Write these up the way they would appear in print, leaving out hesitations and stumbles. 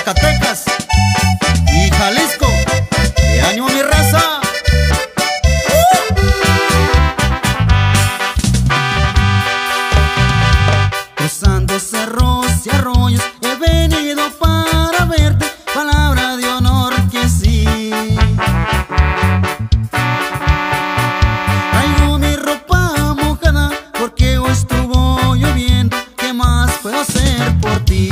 Zacatecas y Jalisco. ¡Qué ánimo, mi raza! Cruzando cerros y arroyos he venido para verte, palabra de honor que sí. Traigo mi ropa mojada porque hoy estuvo lloviendo. ¿Qué más puedo hacer por ti?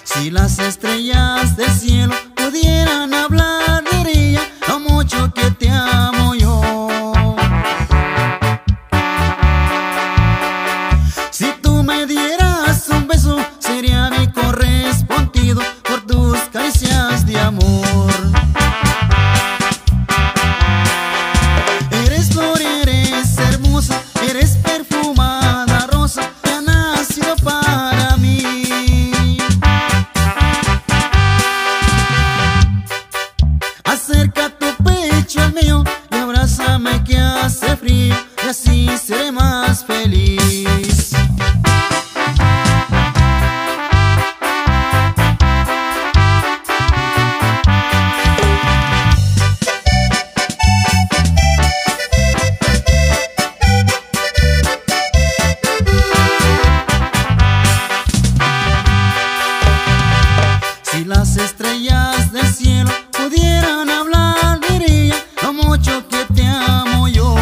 Si las estrellas del cielo pudieran hablar, diría lo mucho que te amo yo. Si tú me dieras un beso, sería mi correspondido por tus caricias de amor. Eres flor, eres hermosa, eres perfumada rosa que ha nacido para mí. Acerca tu pecho al mío y abrázame que hace frío, y así seré más feliz. Si las estrellas del cielo pudieran hablar, diría lo mucho que te amo yo.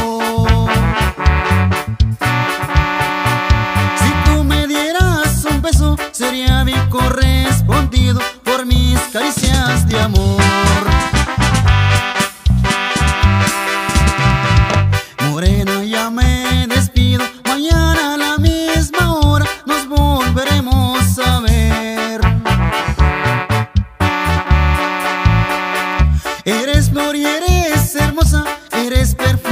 Si tú me dieras un beso, sería mi correspondido por mis caricias de amor. Morena, ya me despido, mañana a la misma hora nos volveremos a ver. Eres flor y eres hermosa, eres perfecta.